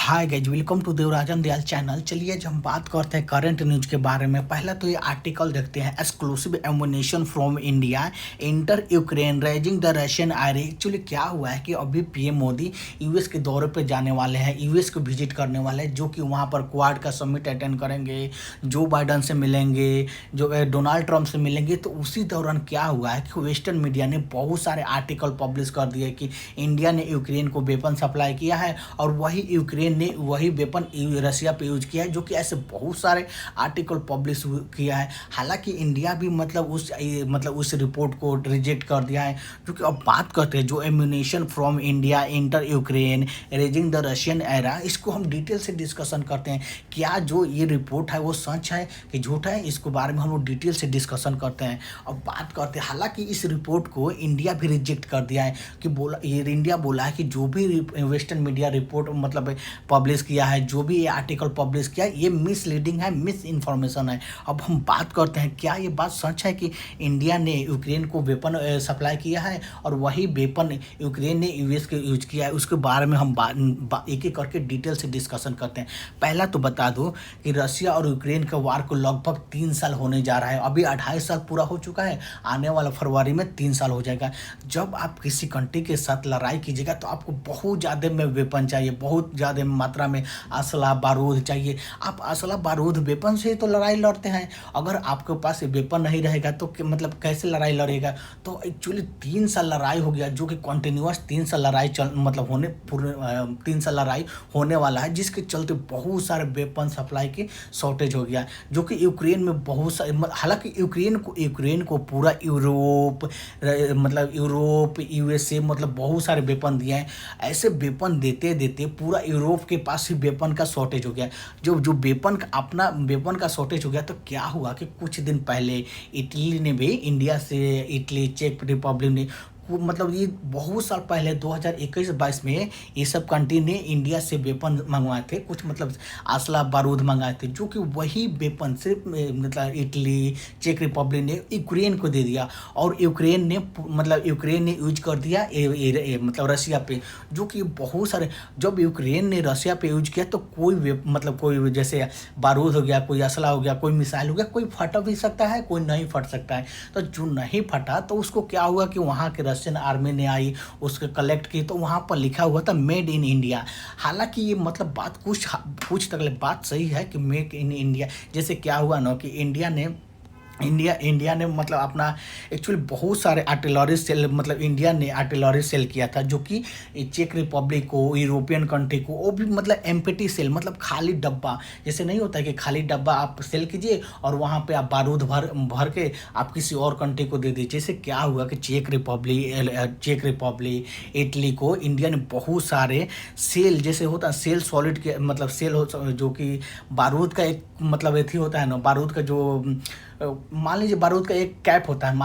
Hi guys, welcome to Devarajan Dayal channel. चलिए आज हम बात करते हैं करंट न्यूज के बारे में। पहला तो ये आर्टिकल देखते हैं, exclusive ammunition from India inter Ukraine raising the Russian आयरी। Actually क्या हुआ है कि अभी पीएम मोदी यूएस के दौरे पे जाने वाले हैं, यूएस को विजिट करने वाले हैं, जो कि वहाँ पर क्वाड का समिट अटेंड करेंगे, जो बाइडन से मिलेंगे, जो डोनाल्ड ट्रंप से मिलेंगे। तो उसी दौरान क्या हुआ है कि वेस्टर्न मीडिया ने बहुत सारे आर्टिकल पब्लिश कर दिए कि इंडिया ने यूक्रेन को वेपन सप्लाई किया है और वही यूक्रेन ने वही वेपन रशिया पे यूज किया है, जो कि ऐसे बहुत सारे आर्टिकल पब्लिश किया है। हालांकि इंडिया भी उस रिपोर्ट को रिजेक्ट कर दिया है। क्योंकि अब बात करते हैं जो ammunition from India inter Ukraine raising the Russian era, इसको हम डिटेल से डिस्कशन करते हैं। क्या जो ये रिपोर्ट है वो सच है कि झूठ है, इसके बारे में हम लोग डिटेल से डिस्कशन करते हैं। अब बात करते हैं, हालांकि इस रिपोर्ट को इंडिया भी रिजेक्ट कर दिया है कि इंडिया बोला है कि जो भी वेस्टर्न मीडिया रिपोर्ट पब्लिश किया है, जो भी ये आर्टिकल पब्लिश किया है, ये मिसलीडिंग है, मिस इन्फॉर्मेशन है। अब हम बात करते हैं, क्या ये बात सच है कि इंडिया ने यूक्रेन को वेपन सप्लाई किया है और वही वेपन यूक्रेन ने यूएस के यूज किया है? उसके बारे में हम एक एक करके डिटेल से डिस्कशन करते हैं। पहला तो बता दो कि रशिया और यूक्रेन के वार को लगभग 3 साल होने जा रहा है। अभी 2.5 साल पूरा हो चुका है, आने वाला फरवरी में 3 साल हो जाएगा। जब आप किसी कंट्री के साथ लड़ाई कीजिएगा तो आपको बहुत ज़्यादा में वेपन चाहिए, बहुत ज़्यादा मात्रा में असला बारूद चाहिए। आप असला बारूद वेपन से तो लड़ाई लड़ते हैं, अगर आपके पास वेपन नहीं रहेगा तो कैसे लड़ाई लड़ेगा? तो एक्चुअली 3 साल लड़ाई हो गया, जो कि कंटिन्यूस 3 साल लड़ाई पूरे 3 साल लड़ाई होने वाला है, जिसके चलते बहुत सारे वेपन सप्लाई की शॉर्टेज हो गया, जो कि यूक्रेन में बहुत सारे हालांकि यूक्रेन को पूरा यूरोप यूएसए बहुत सारे वेपन दिए हैं। ऐसे वेपन देते देते पूरा यूरोप के पास ही वेपन का शॉर्टेज हो गया। जो वेपन का शॉर्टेज हो गया, तो क्या हुआ कि कुछ दिन पहले इटली ने भी इंडिया से, इटली चेक रिपब्लिक ने ये बहुत साल पहले 2021-22 में ये सब कंट्री ने इंडिया से वेपन मंगवाए थे, कुछ असला बारूद मंगाए थे, जो कि वही वेपन सिर्फ इटली चेक रिपब्लिक ने यूक्रेन को दे दिया और यूक्रेन ने यूज कर दिया रशिया पे। जो कि बहुत सारे, जब यूक्रेन ने रशिया पे यूज किया तो कोई जैसे बारूद हो गया, कोई असला हो गया, कोई मिसाइल हो गया, कोई फट भी सकता है, कोई नहीं फट सकता है। तो जो नहीं फटा तो उसको क्या हुआ कि वहाँ के रशियन आर्मी ने आई, उसके कलेक्ट की, तो वहाँ पर लिखा हुआ था मेड इन इंडिया। हालांकि ये बात कुछ तक बात सही है कि मेक इन इंडिया। जैसे क्या हुआ ना कि इंडिया ने अपना एक्चुअली बहुत सारे आर्टिलरी सेल इंडिया ने आर्टिलरी सेल किया था, जो कि चेक रिपब्लिक को, यूरोपियन कंट्री को, वो भी एम्प्टी सेल, खाली डब्बा। जैसे नहीं होता है कि खाली डब्बा आप सेल कीजिए और वहाँ पे आप बारूद भर के आप किसी और कंट्री को दे दीजिए। जैसे क्या हुआ कि चेक रिपब्लिक इटली को इंडिया ने बहुत सारे सेल, जैसे होता है सेल सॉलिड के सेल जो कि बारूद का एक एथी होता है ना, बारूद का जो मान लीजिए बारूद का एक कैप होता है,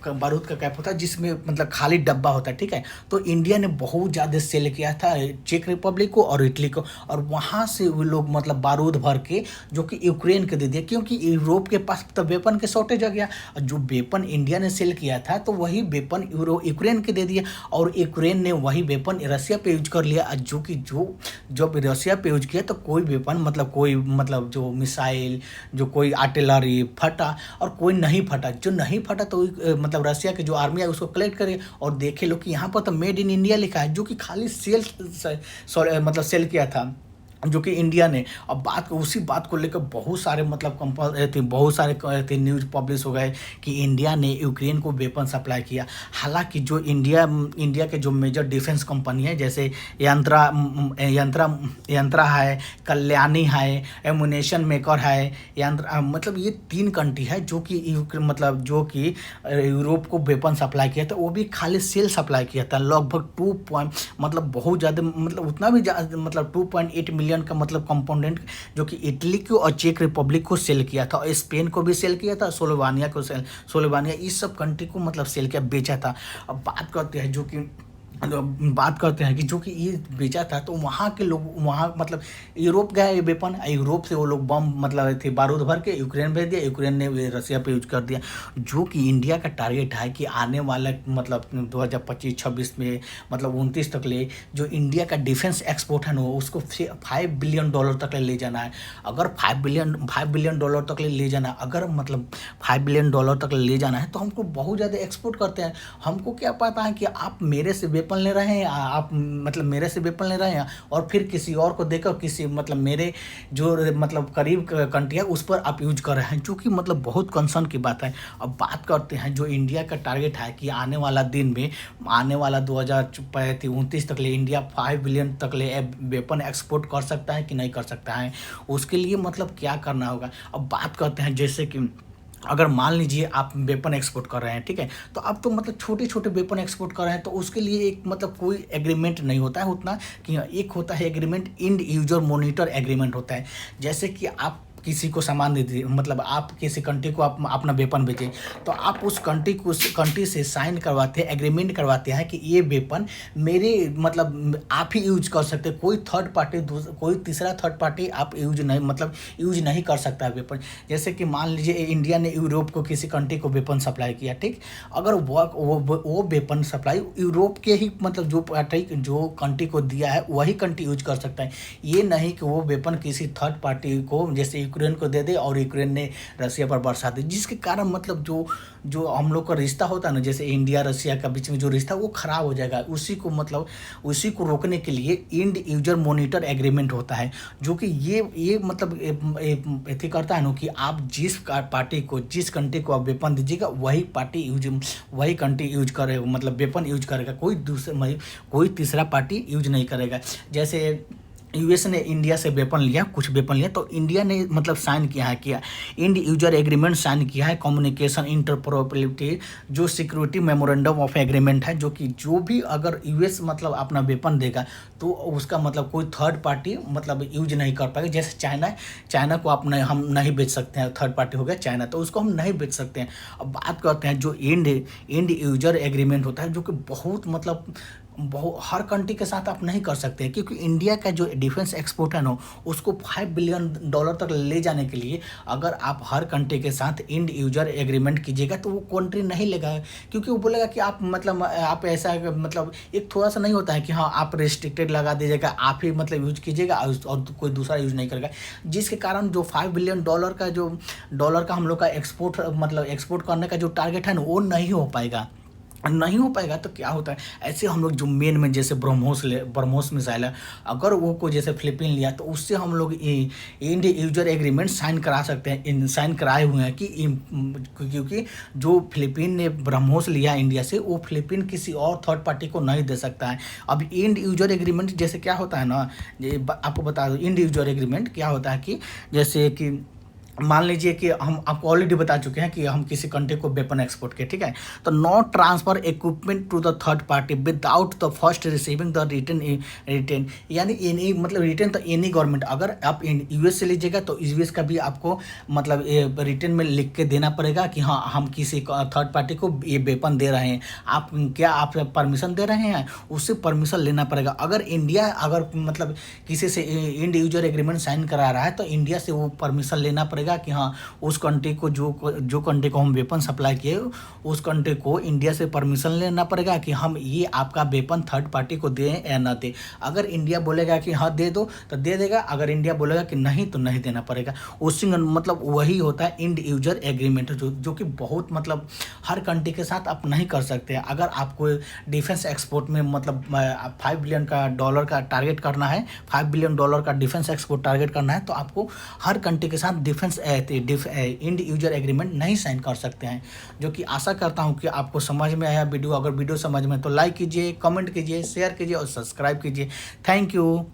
बारूद का कैप होता है जिसमें खाली डब्बा होता है, ठीक है। तो इंडिया ने बहुत ज़्यादा सेल किया था चेक रिपब्लिक को और इटली को, और वहाँ से वो लोग बारूद भर के जो कि यूक्रेन को दे दिया, क्योंकि यूरोप के पास तो वेपन के शॉर्टेज आ गया। और जो वेपन इंडिया ने सेल किया था तो वही वेपन यूक्रेन के दे दिया, और यूक्रेन ने वही वेपन रशिया पे यूज कर लिया। जो कि जब रशिया पे यूज किया तो कोई वेपन जो मिसाइल, जो कोई आर्टिलरी फटा और कोई नहीं फटा। जो नहीं फटा तो रशिया के जो आर्मी है उसको कलेक्ट करे और देखे लोग कि यहाँ पर तो मेड इन इंडिया लिखा है, जो कि खाली सेल किया था जो कि इंडिया ने। अब उसी बात को लेकर बहुत सारे बहुत सारे न्यूज़ पब्लिश हो गए कि इंडिया ने यूक्रेन को वेपन सप्लाई किया। हालांकि जो इंडिया के जो मेजर डिफेंस कंपनी है, जैसे यंत्रा है, कल्याणी है, एमुनेशन मेकर है, ये 3 कंट्री है जो कि जो कि यूरोप को वेपन सप्लाई किया था। वो भी खाली सेल सप्लाई किया था, लगभग बहुत ज़्यादा उतना भी 2.8 मिलियन का कंपोनेंट, जो कि इटली को और चेक रिपब्लिक को सेल किया था, और स्पेन को भी सेल किया था, सोलोवानिया इस सब कंट्री को सेल किया, बेचा था। अब बात करते हैं जो कि बात करते हैं कि जो कि ये बेचा था, तो वहाँ के लोग वहाँ मतलब यूरोप गया ये वेपन, यूरोप से वो लोग बम मतलब थे बारूद भर के यूक्रेन भेज दिया, यूक्रेन ने रसिया पे यूज कर दिया। जो कि इंडिया का टारगेट है कि आने वाला मतलब 2025-26 में मतलब 29 तक ले जो इंडिया का डिफेंस एक्सपोर्ट है ना उसको $5 बिलियन तक ले जाना है। अगर $5 बिलियन तक ले जाना है, अगर मतलब $5 बिलियन तक ले जाना है तो हमको बहुत ज़्यादा एक्सपोर्ट करते हैं। हमको क्या पता है कि आप मेरे से वेपन ले रहे हैं, आप मतलब मेरे से वेपन ले रहे हैं और फिर किसी और को देकर किसी मतलब मेरे जो मतलब करीब कंट्री है उस पर आप यूज कर रहे हैं, जो कि मतलब बहुत कंसर्न की बात है। अब बात करते हैं जो इंडिया का टारगेट है कि आने वाला दिन में आने वाला 2029 तक ले इंडिया 5 बिलियन तक ले वेपन एक्सपोर्ट कर सकता है कि नहीं कर सकता है। उसके लिए मतलब क्या करना होगा। अब बात करते हैं जैसे कि अगर मान लीजिए आप वेपन एक्सपोर्ट कर रहे हैं, ठीक है, तो आप तो मतलब छोटे छोटे वेपन एक्सपोर्ट कर रहे हैं, तो उसके लिए एक मतलब कोई एग्रीमेंट नहीं होता है उतना कि एक होता है agreement, end user monitor agreement होता है। जैसे कि आप किसी को सामान दे दीजिए, मतलब आप किसी कंट्री को आप अपना वेपन बेचें, तो आप उस कंट्री को उस कंट्री से साइन करवाते हैं, एग्रीमेंट करवाते हैं कि ये वेपन मेरे मतलब आप ही यूज कर सकते हैं, कोई थर्ड पार्टी कोई तीसरा थर्ड पार्टी आप यूज नहीं मतलब यूज नहीं कर सकता है वेपन। जैसे कि मान लीजिए इंडिया ने यूरोप को किसी कंट्री को वेपन सप्लाई किया, ठीक, अगर वो वेपन सप्लाई यूरोप के ही मतलब जो पार्टी जो कंट्री को दिया है वही कंट्री यूज कर सकता है। ये नहीं कि वो वेपन किसी थर्ड पार्टी को जैसे यूक्रेन को दे दे और यूक्रेन ने रसिया पर बरसा दे, जिसके कारण मतलब जो जो हम लोग का रिश्ता होता है ना, जैसे इंडिया रसिया का बीच में जो रिश्ता वो खराब हो जाएगा। उसी को मतलब उसी को रोकने के लिए इंड यूजर मोनिटर एग्रीमेंट होता है, जो कि ये मतलब एथी करता है ना कि आप जिस पार्टी को जिस कंट्री को आप वेपन दीजिएगा वही कंट्री यूज करेगा, मतलब वेपन यूज करेगा, कोई तीसरा पार्टी यूज नहीं करेगा। जैसे यूएस ने इंडिया से वेपन लिया, कुछ वेपन लिया, तो इंडिया ने मतलब साइन किया इंड यूजर एग्रीमेंट साइन किया है, कम्युनिकेशन इंटरऑपरेबिलिटी जो सिक्योरिटी मेमोरेंडम ऑफ एग्रीमेंट है, जो कि जो भी अगर यूएस मतलब अपना वेपन देगा तो उसका मतलब कोई थर्ड पार्टी मतलब यूज नहीं कर पाएगा। जैसे चाइना को आप हम नहीं बेच सकते हैं, थर्ड पार्टी हो गया चाइना, तो उसको हम नहीं बेच सकते हैं। अब बात करते हैं जो इंड यूजर एग्रीमेंट होता है, जो कि बहुत मतलब हर कंट्री के साथ आप नहीं कर सकते, क्योंकि इंडिया का जो डिफेंस एक्सपोर्ट है ना उसको $5 बिलियन तक ले जाने के लिए अगर आप हर कंट्री के साथ इंड यूजर एग्रीमेंट कीजिएगा तो वो कंट्री नहीं लेगा, क्योंकि वो बोलेगा कि आप मतलब आप ऐसा मतलब एक थोड़ा सा नहीं होता है कि हाँ आप रेस्ट्रिक्टेड लगा दीजिएगा, आप ही मतलब यूज कीजिएगा और कोई दूसरा यूज नहीं करेगा, जिसके कारण जो $5 बिलियन का जो डॉलर का हम लोग का एक्सपोर्ट मतलब एक्सपोर्ट करने का जो टारगेट है ना वो नहीं हो पाएगा। तो क्या होता है ऐसे हम लोग जो में जैसे ब्रह्मोस मिसाइल है, अगर वो को जैसे फिलीपीन लिया तो उससे हम लोग इंड यूजर एग्रीमेंट साइन करा सकते हैं, साइन कराए हुए हैं कि क्योंकि जो फिलीपीन ने ब्रह्मोस लिया इंडिया से वो फिलीपीन किसी और थर्ड पार्टी को नहीं दे सकता है। अब इंड यूजर एग्रीमेंट जैसे क्या होता है ना, आपको बता दो इंड यूजर एग्रीमेंट क्या होता है कि जैसे कि मान लीजिए कि हम आपको ऑलरेडी बता चुके हैं कि हम किसी कंट्री को वेपन एक्सपोर्ट किए, ठीक है, तो not transfer equipment to the third party without the first receiving the return यानी एनी मतलब रिटर्न तो एनी गवर्नमेंट, अगर आप यूएस से लीजिएगा तो यूएस का भी आपको मतलब रिटर्न में लिख के देना पड़ेगा कि हाँ हम किसी थर्ड पार्टी को ये वेपन दे रहे हैं, आप परमिशन दे रहे हैं, उससे परमिशन लेना पड़ेगा। अगर इंडिया अगर मतलब किसी से इंड यूजर एग्रीमेंट साइन करा रहा है तो इंडिया से वो परमिशन लेना पड़ेगा कि हाँ उस कंट्री को जो कंट्री को हम वेपन सप्लाई किए उस कंट्री को इंडिया से परमिशन लेना पड़ेगा कि हम ये आपका वेपन थर्ड पार्टी को दें या ना दें। अगर इंडिया बोलेगा कि हाँ दे दो तो दे देगा, अगर इंडिया बोलेगा कि नहीं तो नहीं देना पड़ेगा। उसी मतलब वही होता है इंड यूजर एग्रीमेंट, जो कि बहुत मतलब हर कंट्री के साथ आप नहीं कर सकते। अगर आपको डिफेंस एक्सपोर्ट में मतलब $5 बिलियन का टारगेट करना है, $5 बिलियन का डिफेंस एक्सपोर्ट टारगेट करना है, तो आपको हर कंट्री के साथ डिफेंस इंड यूजर एग्रीमेंट नहीं साइन कर सकते हैं। जो कि आशा करता हूं कि आपको समझ में आया वीडियो। अगर वीडियो समझ में तो लाइक कीजिए, कमेंट कीजिए, शेयर कीजिए और सब्सक्राइब कीजिए। Thank you.